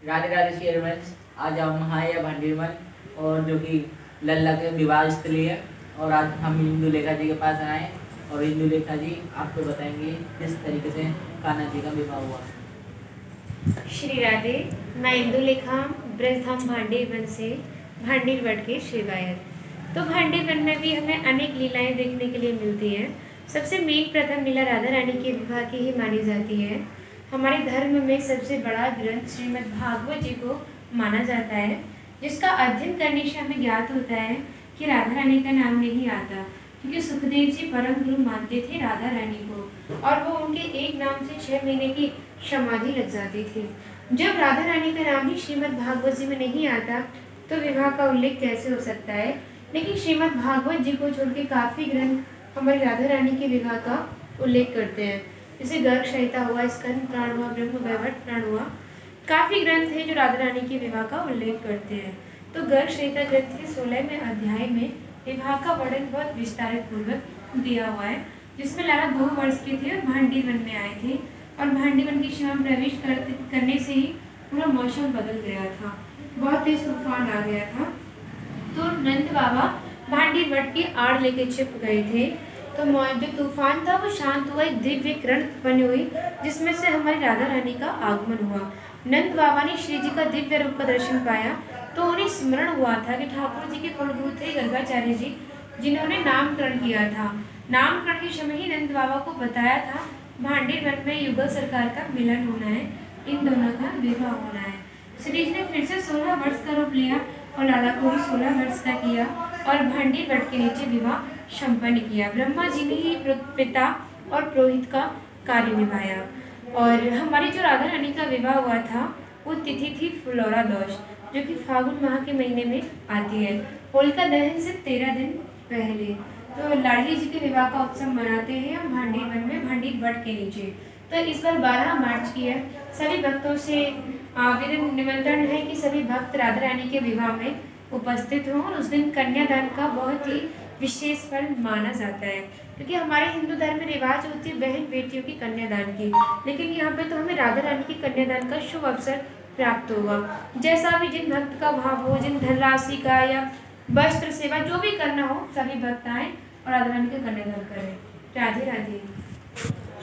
राधे राधे शेरवंश। आज हम हैं भंडीरमन और जो कि लल्ला के विवाह स्थली है। और आज हम इंदुलेखा जी के पास आए और इंदुलेखा जी आपको बताएंगे किस तरीके से कान्हा जी का विवाह हुआ। श्री राधे। मैं इंदुलेखा ब्रजधाम भांडीरवन से भांडीरवट के शिवायत। तो भांडीरवन में भी हमें अनेक लीलाएं देखने के लिए मिलती हैं। सबसे मेन प्रथम लीला राधा रानी के विवाह की ही मानी जाती है। हमारे धर्म में सबसे बड़ा ग्रंथ श्रीमद् भागवत जी को माना जाता है, जिसका अध्ययन करने से हमें ज्ञात होता है कि राधा रानी का नाम नहीं आता, क्योंकि सुखदेव जी परम गुरु मानते थे राधा रानी को, और वो उनके एक नाम से 6 महीने की समाधि लग जाती थी। जब राधा रानी का नाम ही श्रीमद् भागवत जी में नहीं आता तो विवाह का उल्लेख कैसे हो सकता है। लेकिन श्रीमद् भागवत जी को छोड़ के काफ़ी ग्रंथ हमारी राधा रानी के विवाह का उल्लेख करते हैं, जैसे गर्ग संहिता हुआ, स्कंद पुराण हुआ, ब्रह्म वैवर्त पुराण हुआ। काफ़ी ग्रंथ हैं जो राधा रानी के विवाह का उल्लेख करते हैं। तो गर्ग संहिता ग्रंथ के 16वें अध्याय में विवाह का वर्णन बहुत विस्तारित पूर्वक दिया हुआ है, जिसमें लाला 2 वर्ष के थे और भांडीवन में आए थे, और भांडीवन की सीमा में प्रवेश करने से ही पूरा मौसम बदल गया था, बहुत तेज तूफान आ गया था। तो नंद बाबा भांडीवट की आड़ लेके छिप गए थे। तो जो तूफान था वो शांत हुआ, एक दिव्य किरण उत्पन्न हुई, जिसमें से हमारी राधा रानी का आगमन हुआ। नंद बाबा ने श्री जी का दिव्य रूप का दर्शन पाया तो उन्हें स्मरण हुआ था कि ठाकुर जी के कुलगुरु थे गर्गाचार्य जी, जिन्होंने नामकरण किया था। नामकरण के समय ही नंद बाबा को बताया था भांडीवन में युगल सरकार का मिलन होना है, इन दोनों का विवाह होना है। श्री जी ने फिर से 16 वर्ष का रूप लिया और लाला को भी 16 वर्ष का किया और भांडीवट के नीचे विवाह संपन्न किया। ब्रह्मा जी ने ही पिता और पुरोहित का कार्य निभाया। और हमारी जो राधा रानी का विवाह हुआ था वो तिथि थी फुलौरा दोष, जो कि फागुन माह के महीने में आती है। होलिका दहन से 13 दिन पहले तो लाडली जी के विवाह का उत्सव मनाते हैं हम भांडीवन में, भांडीवट के नीचे। तो इस बार 12 मार्च की है। सभी भक्तों से निमंत्रण है कि सभी भक्त राधा रानी के विवाह में उपस्थित हों, और उस दिन कन्यादान का बहुत ही विशेष फल माना जाता है, क्योंकि हमारे हिंदू धर्म में रिवाज होती है बहन बेटियों की कन्यादान की, लेकिन यहाँ पे तो हमें राधा रानी की कन्यादान का शुभ अवसर प्राप्त होगा। जैसा भी जिन भक्त का भाव हो, जिन धनराशि का या वस्त्र सेवा जो भी करना हो, सभी भक्त आए और राधा रानी का कन्यादान करें। राधे राधे।